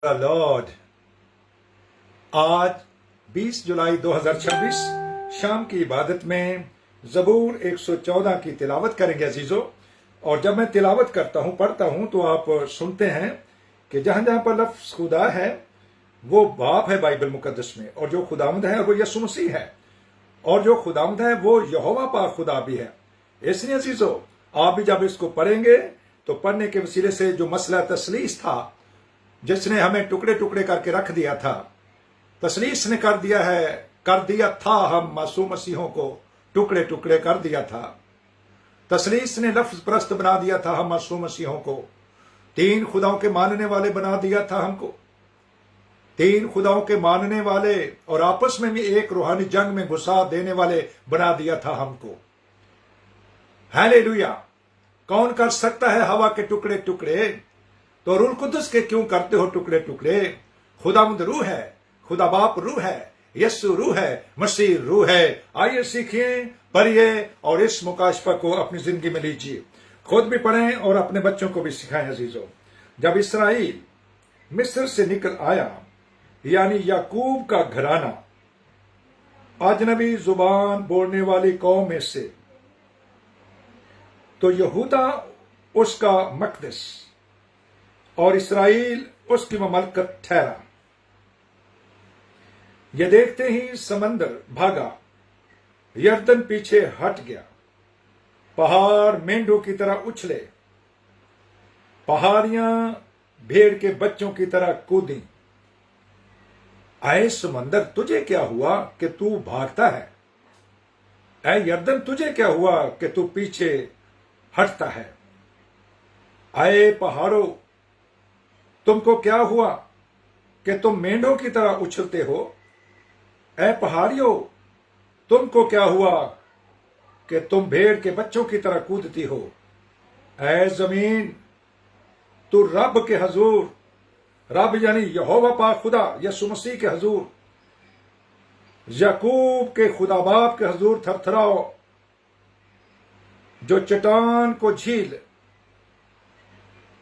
Lord. आज 20 जुलाई 2026 शाम की इबादत में ज़बूर 114 की तिलावत करेंगे अजीजों। और जब मैं तिलावत करता हूँ, पढ़ता हूँ, तो आप सुनते हैं कि जहां जहां पर लफ्ज़ खुदा है वो बाप है बाइबल मुकद्दस में, और जो खुदावंद है वो यीशु मसीह है, और जो खुदावंद है वो यहोवा पाक खुदा भी है। इसलिए अजीजों, आप भी जब इसको पढ़ेंगे तो पढ़ने के वसीले से जो मसला तसलीस था, जिसने हमें टुकड़े टुकड़े करके रख दिया था, तसलीस ने कर दिया था हम मासूम मसीहों को टुकड़े टुकड़े कर दिया था। तसलीस ने लफ्ज परस्त बना दिया था हम मासूम मसीहों को, तीन खुदाओं के मानने वाले बना दिया था हमको, तीन खुदाओं के मानने वाले और आपस में भी एक रूहानी जंग में घुसा देने वाले बना दिया था हमको। हालेलुया। कौन कर सकता है हवा के टुकड़े टुकड़े? तो रूह कुदस के क्यों करते हो टुकड़े टुकड़े? खुदावंद रूह है, खुदा बाप रूह है, यस्सु रूह है, मसीह रूह है। आइए सीखिए, पढ़िए और इस मुकाशफा को अपनी जिंदगी में लीजिए। खुद भी पढ़ें और अपने बच्चों को भी सिखाएं अजीजों। जब इसराइल मिस्र से निकल आया, यानी याकूब का घराना अजनबी जुबान बोलने वाली कौम में से, तो यहूदा उसका मकदस और इसराइल उसकी ममलकत ठहरा। यह देखते ही समंदर भागा, यर्दन पीछे हट गया, पहाड़ मेंढों की तरह उछले, पहाड़ियां भेड़ के बच्चों की तरह कूदी। ऐ समंदर, तुझे क्या हुआ कि तू भागता है? ऐ यर्दन, तुझे क्या हुआ कि तू पीछे हटता है? ऐ पहाड़ों, तुमको क्या हुआ कि तुम मेंढों की तरह उछलते हो? ऐ पहाड़ियों, तुमको क्या हुआ कि तुम भेड़ के बच्चों की तरह कूदती हो? ऐ जमीन, तू रब के हजूर, रब यानी यहोवा पाक खुदा यीशु मसीह के हजूर, याकूब के खुदा बाप के हजूर थरथराओ, जो चट्टान को झील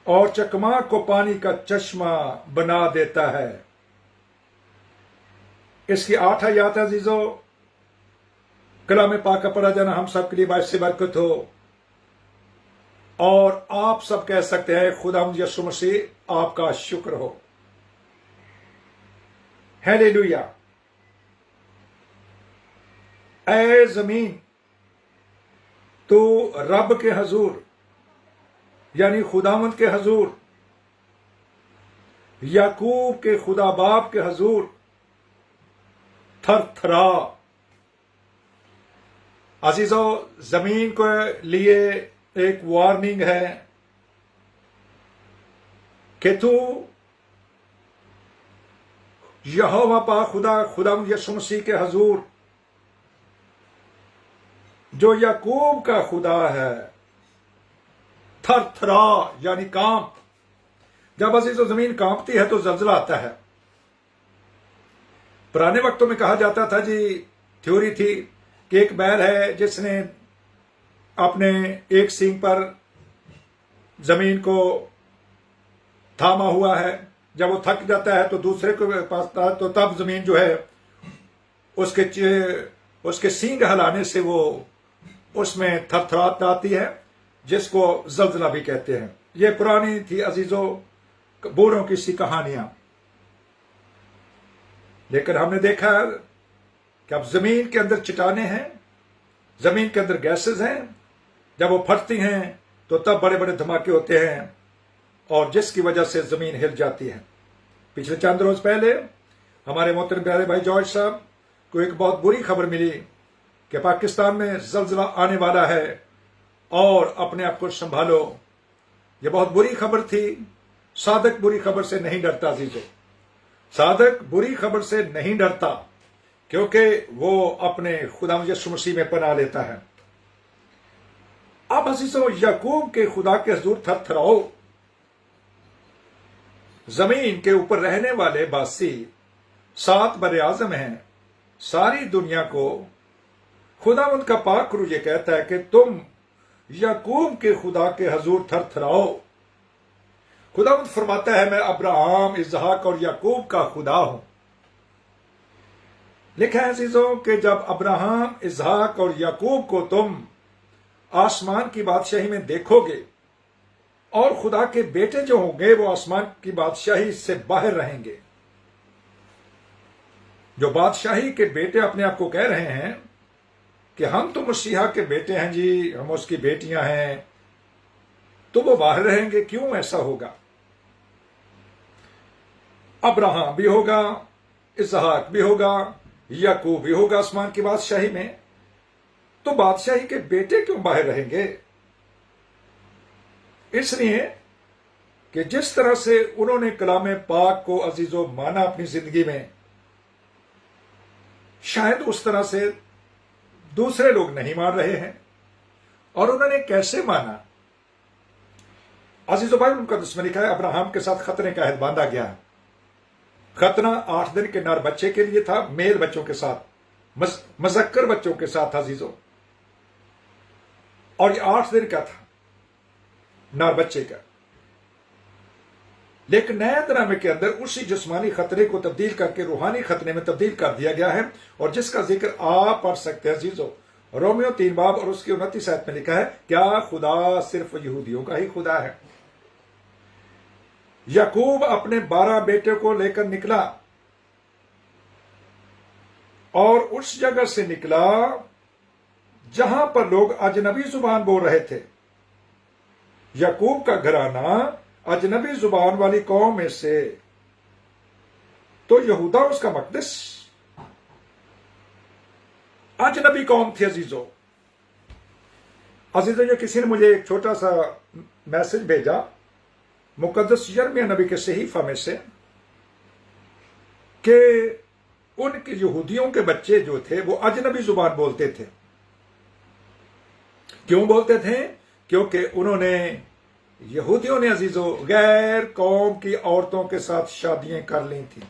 और चकमाक को पानी का चश्मा बना देता है। इसकी 8 आयत अजीजों, कलाम पाक का पढ़ा जाना हम सब के लिए बायस बरकत हो, और आप सब कह सकते हैं खुदावंद यीशु मसीह आपका शुक्र हो। हालेलुया। ऐ जमीन, तू रब के हजूर यानी खुदावंद के हजूर, याकूब के खुदा बाप के हजूर थरथरा। अजीजों, जमीन के लिए एक वार्निंग है कि तू यहोवा पाक खुदा, खुदावंद यीशु मसीह के हजूर, जो याकूब का खुदा है, थरथरा यानी कांप। जब अजीजों जमीन कांपती है तो जलजला आता है। पुराने वक्तों में कहा जाता था जी, थ्योरी थी कि एक बैल है जिसने अपने एक सींग पर जमीन को थामा हुआ है। जब वो थक जाता है तो दूसरे के पास, तो तब जमीन जो है उसके सींग हिलाने से वो उसमें थरथराहट आती है, जिसको जलजला भी कहते हैं। ये पुरानी थी अजीजों बूढ़ों की सी कहानियां। लेकिन हमने देखा कि अब जमीन के अंदर चट्टाने हैं, जमीन के अंदर गैसेस हैं। जब वो फटती हैं तो तब बड़े बड़े धमाके होते हैं, और जिसकी वजह से जमीन हिल जाती है। पिछले चंद रोज पहले हमारे मोहतरम प्यारे भाई जॉर्ज साहब को एक बहुत बुरी खबर मिली कि पाकिस्तान में जलजला आने वाला है, और अपने आप को संभालो। ये बहुत बुरी खबर थी। सादक बुरी खबर से नहीं डरता अजीजों, सादक बुरी खबर से नहीं डरता, क्योंकि वो अपने खुदा यीशु मसीह में पनाह लेता है। अब अजीजों, याकूब के खुदा के हजूर थरथराओ। जमीन के ऊपर रहने वाले बासी 7 बरे आजम हैं। सारी दुनिया को खुदावंद का पाक रूह ये कहता है कि तुम याकूब के खुदा के हजूर थरथराओ। खुदावंद फरमाता है, मैं अब्राहम, इसहाक और याकूब का खुदा हूं। लिखा है अजीजों कि जब अब्राहम, इसहाक और याकूब को तुम आसमान की बादशाही में देखोगे और खुदा के बेटे जो होंगे वो आसमान की बादशाही से बाहर रहेंगे। जो बादशाही के बेटे अपने आप को कह रहे हैं कि हम तो मसीहा के बेटे हैं जी, हम उसकी बेटियां हैं, तो वो बाहर रहेंगे। क्यों ऐसा होगा? अब्राहम भी होगा, इसहाक भी होगा, याकूब भी होगा आसमान की बादशाही में, तो बादशाही के बेटे क्यों बाहर रहेंगे? इसलिए कि जिस तरह से उन्होंने कलाम पाक को अजीजों माना अपनी जिंदगी में, शायद उस तरह से दूसरे लोग नहीं मान रहे हैं। और उन्होंने कैसे माना? अजीजों बाइबल मुकद्दस में लिखा है, अब्राहम के साथ खतने का अहद बांधा गया। खतना 8 दिन के नर बच्चे के लिए था, मेल बच्चों के साथ, मजक्कर बच्चों के साथ अजीजों, और ये 8 दिन का था नर बच्चे का। लेकिन नया तनामे के अंदर उसी जिस्मानी खतरे को तब्दील करके रूहानी खतरे में तब्दील कर दिया गया है, और जिसका जिक्र आप पढ़ सकते हैं अजीजों। रोमियो 3 बाब और उसकी 29 आयत में लिखा है, क्या खुदा सिर्फ यहूदियों का ही खुदा है? याकूब अपने 12 बेटे को लेकर निकला और उस जगह से निकला जहां पर लोग अजनबी जुबान बोल रहे थे। याकूब का घराना अजनबी जुबान वाली कौम में से, तो यहूदा उसका मकदस अजनबी कौम थी अजीजों। अजीजों, ये किसी ने मुझे एक छोटा सा मैसेज भेजा मुकद्दस यिर्मयाह नबी के सहीफा में से कि उनके यहूदियों के बच्चे जो थे वो अजनबी जुबान बोलते थे। क्यों बोलते थे? क्योंकि उन्होंने, यहूदियों ने अजीजों गैर कौम की औरतों के साथ शादियां कर ली थी,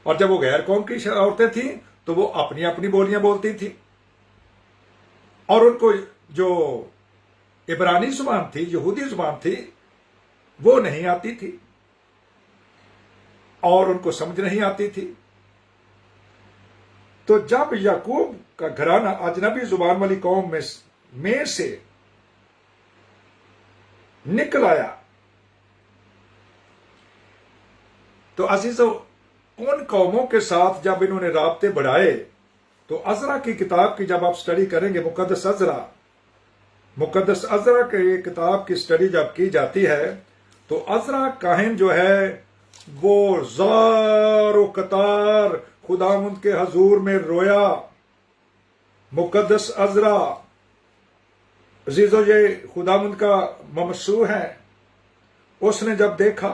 और जब वो गैर कौम की औरतें थी तो वो अपनी अपनी बोलियां बोलती थी, और उनको जो इब्रानी जुबान थी, यहूदी जुबान थी, वो नहीं आती थी और उनको समझ नहीं आती थी। तो जब याकूब का घराना अजनबी जुबान वाली कौम में से निकल आया, तो अजीजों उन कौमों के साथ जब इन्होंने राब्ते बढ़ाए, तो अजरा की किताब की जब आप स्टडी करेंगे, मुकद्दस अजरा के किताब की स्टडी जब की जाती है, तो अजरा काहिन जो है वो ज़ारो कतार खुदावंद के हजूर में रोया। मुकद्दस अजरा अजीजों ये खुदावंद का ममसू है। उसने जब देखा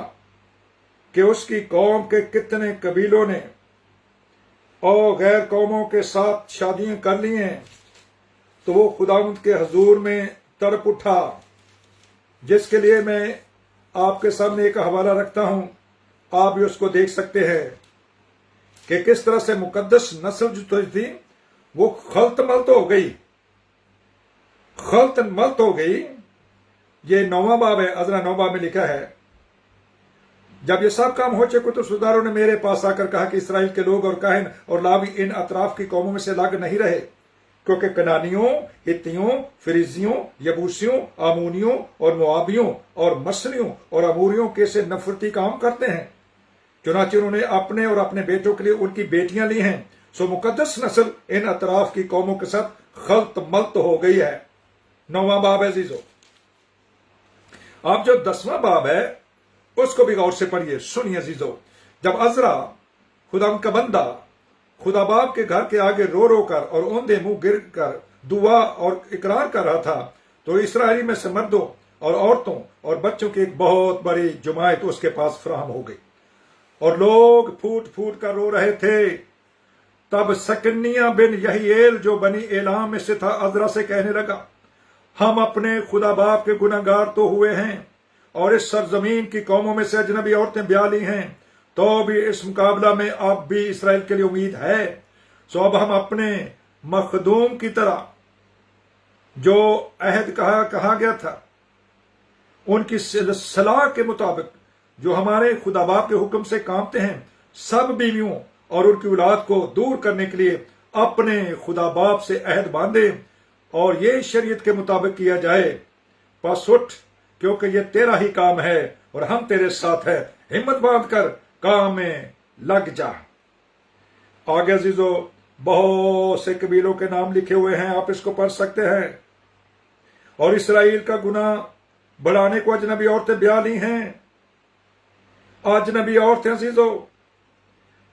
कि उसकी कौम के कितने कबीलों ने और गैर कौमों के साथ शादियां कर ली हैं, तो वो खुदावंद के हजूर में तड़प उठा, जिसके लिए मैं आपके सामने एक हवाला रखता हूं, आप भी उसको देख सकते हैं कि किस तरह से मुकद्दस नस्ल जो थी वो खल्त मल्त हो गई। ये 9वां बाब है, अजरा 9 बाब में लिखा है, जब ये सब काम हो चुके तो सुधारों ने मेरे पास आकर कहा कि इसराइल के लोग और काहिन और लावी इन अतराफ की कौमों में से लग नहीं रहे, क्योंकि कनानियों, हित्तियों, फिरिजियों, यबूसियों, आमूनियों और मुआबियों और मसलियों और अमूरियों के से नफरती काम करते हैं। चुनांचे उन्होंने अपने और अपने बेटों के लिए उनकी बेटियां ली हैं। सो मुकद्दस नस्ल इन अतराफ की कौमों के साथ खल्त मल्त हो गई है। 9वां बाब है अजीजों। आप जो 10वां बाब है उसको भी गौर से पढ़िए, सुनिए अजीजों। जब अजरा खुदा का बंदा खुदा बाप के घर के आगे रो रो कर और औंधे मुंह गिर कर दुआ और इकरार कर रहा था, तो इसराइली में से मर्दों और औरतों और बच्चों की एक बहुत बड़ी जमायत उसके पास फराहम हो गई, और लोग फूट फूट कर रो रहे थे। तब सकनिया बिन यहीएल जो बनी एलाम में से था, अजरा से कहने लगा, हम अपने खुदा बाप के गुनहगार तो हुए हैं, और इस सरजमीन की कौमों में से अजनबी औरतें ब्याह ली हैं, तो भी इस मुकाबला में अब भी इसराइल के लिए उम्मीद है। सो अब हम अपने मखदूम की तरह जो अहद कहा गया था ان کی صلاح کے مطابق جو ہمارے خدا باپ کے حکم سے کامتے ہیں، سب بیویوں اور ان کی اولاد کو دور کرنے کے لیے اپنے خدا باپ سے عہد باندھے اور یہ شریعت کے مطابق کیا جائے۔ پس اٹھ، کیونکہ یہ تیرا ہی کام ہے اور ہم تیرے ساتھ ہیں، ہمت باندھ کر کام میں لگ جا۔ آگے عزیزو بہت سے قبیلوں کے نام لکھے ہوئے ہیں، آپ اس کو پڑھ سکتے ہیں۔ اور اسرائیل کا گناہ بڑھانے کو اجنبی عورتیں بیاہ لی ہیں، اجنبی عورتیں عزیزو۔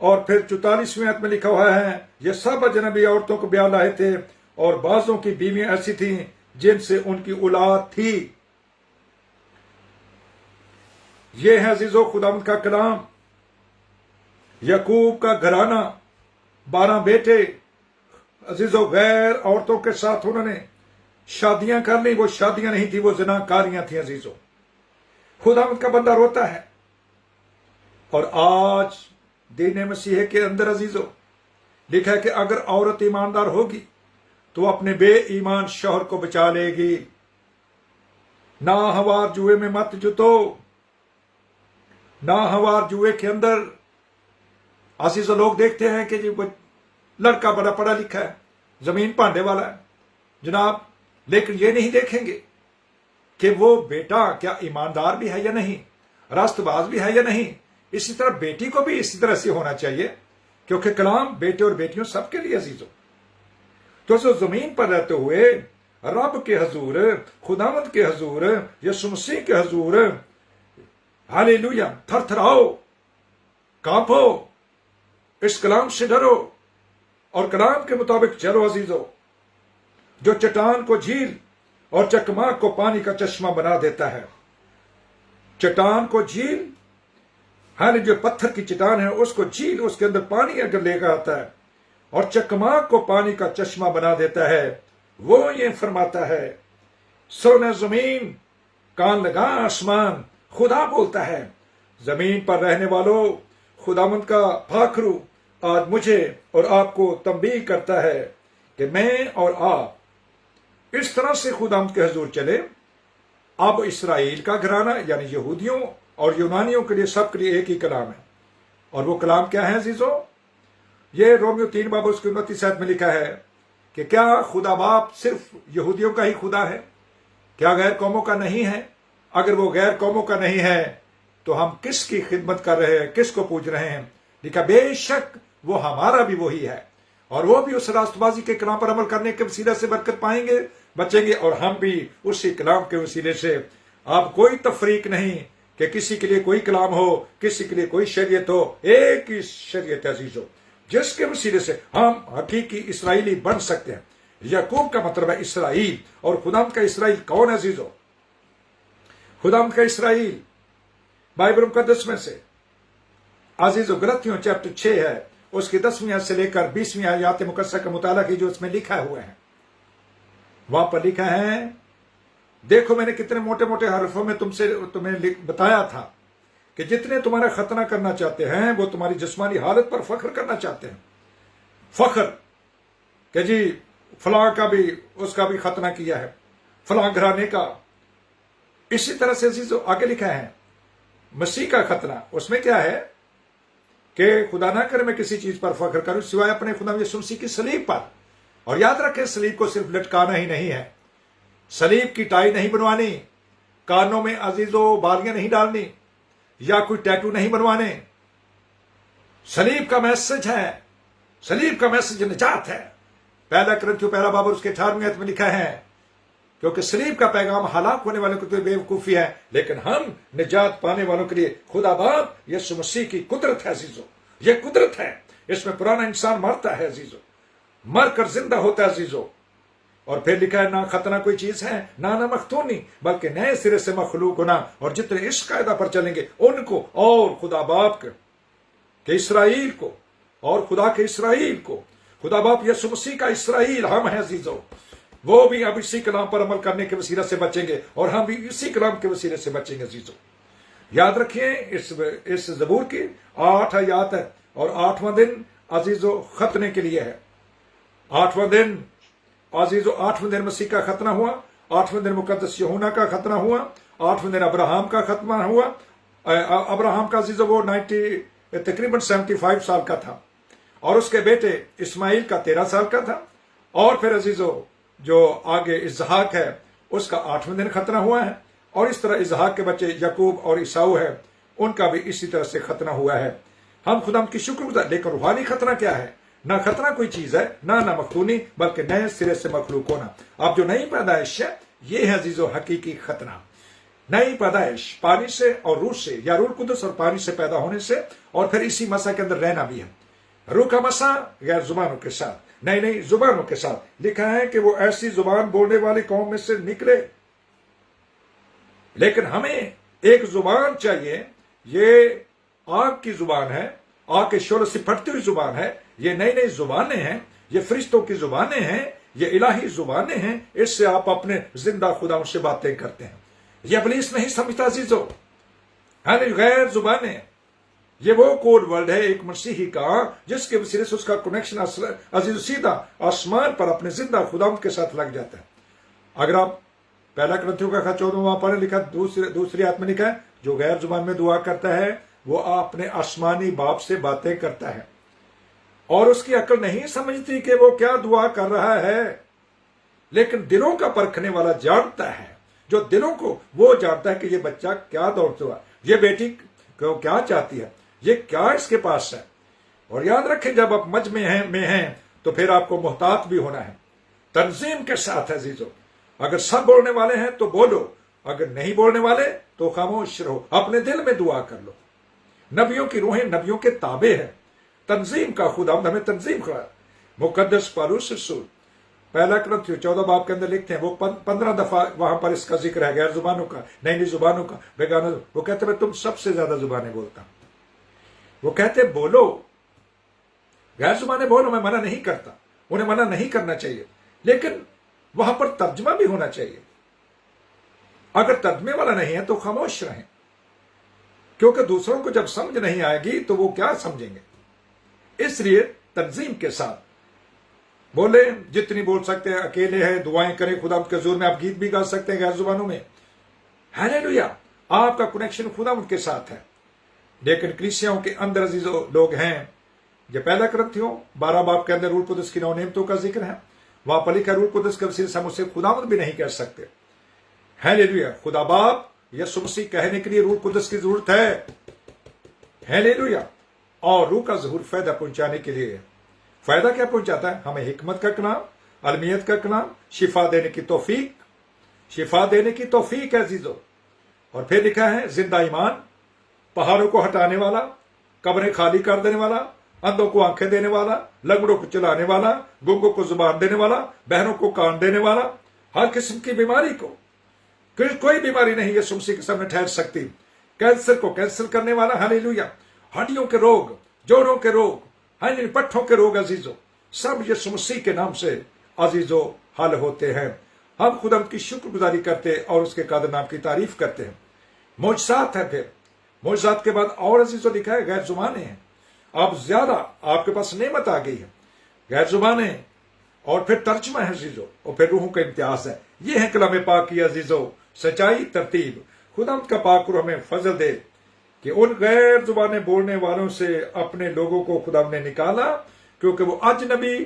اور پھر 44ویں آیت میں لکھا ہوا ہے یہ سب اجنبی عورتوں کو بیاہ لائے تھے، اور بعضوں کی بیویاں ایسی تھیں جن سے ان کی اولاد تھی۔ یہ ہے عزیزو خداوند کا کلام۔ یعقوب کا گھرانہ، 12 بیٹے عزیزو، غیر عورتوں کے ساتھ انہوں نے شادیاں کر لی۔ وہ شادیاں نہیں تھی، وہ زناکاریاں تھیں عزیزو۔ خداوند کا بندہ روتا ہے۔ اور آج دین مسیح کے اندر عزیزو لکھا ہے کہ اگر عورت ایماندار ہوگی تو اپنے بے ایمان شوہر کو بچا لے گی۔ ناہوار جوئے میں مت جتو۔ ناہوار جوئے کے اندر عزیزو لوگ دیکھتے ہیں کہ جی وہ لڑکا بڑا پڑھا لکھا ہے، زمین پانڈے والا ہے جناب، لیکن یہ نہیں دیکھیں گے کہ وہ بیٹا کیا ایماندار بھی ہے یا نہیں، راست باز بھی ہے یا نہیں۔ اسی طرح بیٹی کو بھی اسی طرح سے ہونا چاہیے، کیونکہ کلام بیٹے اور بیٹیوں سب کے لیے عزیزو۔ تو زمین پر رہتے ہوئے رب کے حضور، خداوند کے حضور، یسوع مسیح کے حضور ہاللیلویہ تھر تھراؤ، کانپو، اس کلام سے ڈرو اور کلام کے مطابق چلو عزیزو، جو چٹان کو جھیل اور چکماک کو پانی کا چشمہ بنا دیتا ہے۔ چٹان کو جھیل، جو پتھر کی چٹان ہے اس کو جھیل، اس کے اندر پانی اگر لے کر آتا ہے، اور چکماک کو پانی کا چشمہ بنا دیتا ہے، وہ یہ فرماتا ہے سونے زمین، کان لگا آسمان، خدا بولتا ہے۔ زمین پر رہنے والوں، خداوند کا پھاکرو آج مجھے اور آپ کو تنبیہ کرتا ہے کہ میں اور آپ اس طرح سے خداوند کے حضور چلے۔ اب اسرائیل کا گھرانہ یعنی یہودیوں اور یونانیوں کے لیے سب کے لیے ایک ہی کلام ہے، اور وہ کلام کیا ہے عزیزو؟ یہ رومیو 3 باب اس کی 29 آیت میں لکھا ہے کہ کیا خدا باپ صرف یہودیوں کا ہی خدا ہے؟ کیا غیر قوموں کا نہیں ہے؟ اگر وہ غیر قوموں کا نہیں ہے تو ہم کس کی خدمت کر رہے ہیں، کس کو پوج رہے ہیں؟ لکھا بے شک وہ ہمارا بھی وہی ہے، اور وہ بھی اس راست بازی کے کلام پر عمل کرنے کے وسیلے سے برکت پائیں گے، بچیں گے، اور ہم بھی اسی کلام کے وسیلے سے۔ اب کوئی تفریق نہیں کہ کسی کے لیے کوئی کلام ہو، کسی کے لیے کوئی شریعت ہو، ایک ہی شریعت عزیز ہو جس کے وسیلے سے ہم حقیقی اسرائیلی بن سکتے ہیں۔ یعقوب کا مطلب ہے اسرائیل، اور خداوند کا اسرائیل کون ہے عزیز ہو؟ خداوند کا اسرائیل بائبل مقدس میں سے عزیز و غلطیوں چیپٹر 6 ہے، اس کی 10ویں آیت سے لے کر 20ویں آیات مقدسہ کا مطالعہ کی جو اس میں لکھا ہوا ہے، وہاں پر لکھا ہے دیکھو میں نے کتنے موٹے موٹے حرفوں میں تمہیں بتایا تھا کہ جتنے تمہارا ختنہ کرنا چاہتے ہیں وہ تمہاری جسمانی حالت پر فخر کرنا چاہتے ہیں۔ فخر کہ جی فلاں کا بھی، اس کا بھی ختنہ کیا ہے، فلاں گھرانے کا۔ اسی طرح سے عزیزو آگے لکھا ہے مسیح کا ختنہ، اس میں کیا ہے کہ خدا نہ کرے میں کسی چیز پر فخر کروں سوائے اپنے خدا یسوع مسیح کی صلیب پر۔ اور یاد رکھیں صلیب کو صرف لٹکانا ہی نہیں ہے، صلیب کی ٹائی نہیں بنوانی، کانوں میں عزیزو بالیاں نہیں ڈالنی، یا کوئی ٹیٹو نہیں بنوانے۔ صلیب کا میسج ہے، صلیب کا میسج نجات ہے۔ پہلا کرنتھیوں 1 باب اس کے 18ویں آیت میں لکھا ہے کیونکہ صلیب کا پیغام ہلاک ہونے والوں کے لیے بیوقوفی ہے، لیکن ہم نجات پانے والوں کے لیے خدا باپ یسوع مسیح کی قدرت ہے عزیزو۔ یہ قدرت ہے، اس میں پرانا انسان مرتا ہے عزیزو، مر کر زندہ ہوتا ہے عزیزو۔ اور پھر لکھا ہے نہ ختنہ کوئی چیز ہے، نہ مختونی، بلکہ نئے سرے سے مخلوق ہونا، اور جتنے اس قاعدہ پر چلیں گے ان کو اور خدا باپ کے اسرائیل کو، اور خدا کے اسرائیل کو، خدا باپ یسوع مسیح کا اسرائیل ہم ہیں عزیزو، وہ بھی اب اسی کلام پر عمل کرنے کے وسیلے سے بچیں گے، اور ہم بھی اسی کلام کے وسیلے سے بچیں گے عزیزو۔ یاد رکھیں اس زبور کی 8 آیات ہے، اور 8واں دن عزیزو ختنے کے لیے ہے۔ 8واں دن عزیزو، 8واں دن مسیح کا ختنہ ہوا، 8واں دن مقدس یوحنا کا ختنہ ہوا، 8वें दिन अब्राहम का खत्मा हुआ। अब्राहम का अजीजों वो तकरीबन 75 साल का था, और उसके बेटे इस्माइल का 13 साल का था। और फिर अजीजों जो आगे इसहाक है उसका 8वें दिन खतना हुआ है, और इस तरह इसहाक के बच्चे यकूब और ईसाऊ है, उनका भी इसी तरह से खतना हुआ है। हम खुदा की शुक्रगुजार। लेकिन रूहानी खतना क्या है? ना खतना कोई चीज है, ना मखलूनी, बल्कि नए सिरे से मखलूक होना। अब जो नई पैदाइश है ये है अजीजों हकीकी खतना। नई पैदाइश पानी से और रूह से, या रूह कुदस और पानी से पैदा होने से, और फिर इसी मसा के अंदर रहना भी है। रूह का मसा गैर जुबानों के साथ, नई नई जुबानों के साथ। लिखा है कि वो ऐसी जुबान बोलने वाली कौम में से निकले। लेकिन हमें एक जुबान चाहिए, ये आग की जुबान है, आग के शोर से फटती हुई जुबान है। ये नई नई जुबानें हैं, ये फरिश्तों की जुबानें हैं, ये इलाही जुबानें हैं। इससे आप अपने जिंदा खुदा से बातें करते हैं। ये इब्लीस नहीं समझता अजीजों, गैर जुबानें, ये वो कोड वर्ड है एक मसीही का, जिसके वसीले से उसका कनेक्शन अजीज सीधा आसमान पर अपने जिंदा खुदा के साथ लग जाता है। अगर आप पहला ग्रंथियों का 14 वहां पर लिखा, दूसरी आयत में लिखा है, जो गैर जुबान में दुआ करता है वो अपने आसमानी बाप से बातें करता है, और उसकी अकल नहीं समझती कि वो क्या दुआ कर रहा है। लेकिन दिलों का परखने वाला जानता है, जो दिलों को वो जानता है कि ये बच्चा क्या दौड़ता हुआ, ये बेटी क्या चाहती है, ये क्या इसके पास है। और याद रखें, जब आप मज में हैं तो फिर आपको मोहतात भी होना है, तंजीम के साथ है अजीजों। अगर सब बोलने वाले हैं तो बोलो, अगर नहीं बोलने वाले तो खामोश रहो, अपने दिल में दुआ कर लो। नबियों की रूहें नबियों के ताबे है। तंजीम का खुदा हमें तंजीम करा। मुकद्दस पौलुस रसूल पहला कुरिन्थियों 14 बाब के अंदर लिखते हैं, वो 15 दफा वहां पर इसका जिक्र है, गैर जुबानों का, नई नई जुबानों का, बेगाना। वो कहते मैं तुम सबसे ज्यादा जुबानें बोलता हूं। वो कहते बोलो, गैर जुबानें बोलो, मैं मना नहीं करता, उन्हें मना नहीं करना चाहिए, लेकिन वहां पर तर्जमा भी होना चाहिए। अगर तर्जमे वाला नहीं है तो खामोश रहें, क्योंकि दूसरों को जब समझ नहीं आएगी तो वो क्या समझेंगे। इसलिए तंजीम के साथ बोले, जितनी बोल सकते हैं, अकेले हैं, दुआएं करें खुदा के जोर में, आप गीत भी गा सकते हैं गैर जुबानों में। हालेलुया, आपका कनेक्शन खुदा के साथ है। लेकिन कलीसियाओं के अंदर अजीजों लोग हैं, जो पहला कुरिन्थियों 12 बाब के अंदर रूह कुदस की 9 नेमतों का जिक्र है, वहां पर लिखा रूह कुदस के वसीले से हम उसे खुदावंद भी नहीं कह सकते। हालेलुया, खुदा बाप यीशु मसीह कहने के लिए रूह कुदस की जरूरत है। हालेलुया, और रूह का ज़हूर फायदा पहुंचाने के लिए। फायदा क्या पहुंचाता है? हमें हिकमत का कलाम, अलमियत का कलाम, शिफा देने की तौफीक, शिफा देने की तौफीक है अजीजों। और फिर लिखा है जिंदा ईमान, पहाड़ों को हटाने वाला, कब्रें खाली कर देने वाला, अंधों को आंखें देने वाला, लंगड़ों को चलाने वाला, गूंगों को जुबान देने वाला, बहनों को कान देने वाला, हर किस्म की बीमारी को, कोई बीमारी नहीं यीशु मसीह के सामने ठहर सकती। कैंसर को कैंसिल करने वाला, हालेलुया, हड्डियों के रोग, जोड़ों के रोग, हालेलुया, पट्ठों के रोग अजीजों, सब यीशु मसीह के नाम से अजीजों हल होते हैं। हम खुदा की शुक्रगुजारी करते और उसके कादर नाम की तारीफ करते हैं। मौजज़ात है, फिर मौजज़ात के बाद और अजीजों लिखा है गैर जुबानें हैं। अब ज्यादा आपके पास नेमत आ गई है, गैर जुबानें, और फिर तर्जमा है अजीजों, और फिर रूहों का इम्तियाज है। ये है कलाम पाक की अजीजों सच्चाई, तरतीब। खुदा का पाक हमें फजल दे कि उन गैर जुबानें बोलने वालों से अपने लोगों को खुदा ने निकाला, क्योंकि वो अजनबी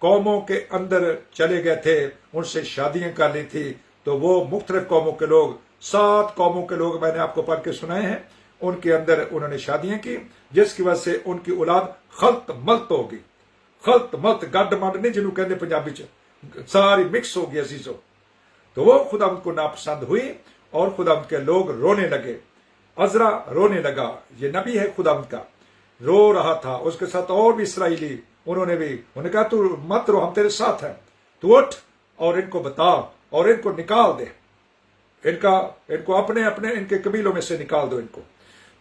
कौमों के अंदर चले गए थे, उनसे शादियां कर ली थी। तो वो मुख्तलिफ कौमों के लोग, 7 कौमों के लोग मैंने आपको पढ़ के सुनाए हैं, उनके अंदर उन्होंने शादियां की, जिसकी वजह से उनकी औलाद खल्त मल्त होगी। खल्त मल्त गड मड नहीं जिन्हों कहते पंजाबी च, सारी मिक्स हो गई अजीजों। तो वो खुदा को नापसंद हुई और खुदा के लोग रोने लगे। अजरा रोने लगा, ये नबी है खुदा का, रो रहा था। उसके साथ और भी इसराइली, उन्होंने कहा तू मत रो, हम तेरे साथ हैं, तू उठ और इनको बता और इनको निकाल दे, इनको अपने अपने इनके कबीलों में से निकाल दो इनको।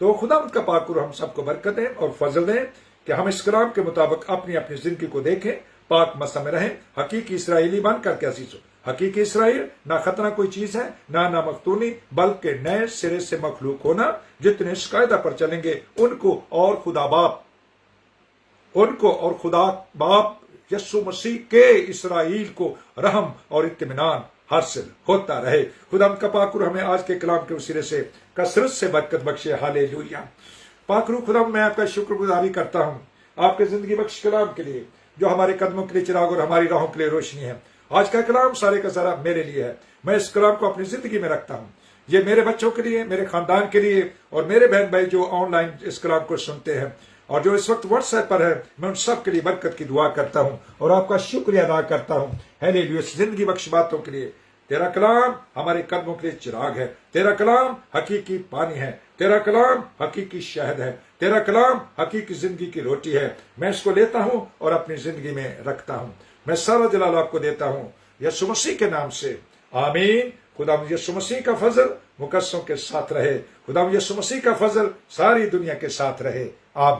तो खुदा का पाक हम सबको बरकत दें और फजल दें कि हम इस कलाम के मुताबिक अपनी अपनी जिंदगी को देखें, पाक मसा में रहें, हकीकी इसराइली बन करके अजीजों। हकीकी इसराइल ना खतना कोई चीज है, ना मखतूनी, बल्कि नए सिरे से मखलूक होना। जितने इस कायदा पर चलेंगे उनको और खुदा बाप यीशु मसीह के इसराइल को रहम और इत्मीनान हासिल होता रहे। खुदा का पाकरू हमें आज के कलाम के वसीले से कसरत से बरकत बख्शे। हालेलुया। पाकरू खुदा मैं आपका शुक्रगुजारी करता हूँ आपके जिंदगी बख्श कलाम के लिए, जो हमारे कदमों के लिए चिराग और हमारी राहों के लिए रोशनी है। आज का कलाम सारे का सारा मेरे लिए है। मैं इस कलाम को अपनी जिंदगी में रखता हूँ। ये मेरे बच्चों के लिए, मेरे खानदान के लिए और मेरे बहन भाई जो ऑनलाइन इस कलाम को सुनते हैं और जो इस वक्त व्हाट्सएप पर है, मैं उन सब के लिए बरकत की दुआ करता हूँ और आपका शुक्रिया अदा करता हूँ। हालेलुया। जिंदगी बख्श बातों के लिए तेरा कलाम हमारे कदमों के लिए चिराग है, तेरा कलाम हकीकी पानी है, तेरा कलाम हकीकी शहद है, तेरा कलाम हकीकी जिंदगी की रोटी है। मैं इसको लेता हूँ और अपनी जिंदगी में रखता हूँ। मैं सारा जलाल आपको देता हूँ यीशु मसीह के नाम से, आमीन। खुदा यीशु मसीह का फजल मुकद्दसों के साथ रहे। खुदा यीशु मसीह का फजल सारी दुनिया के साथ रहे। आमीन।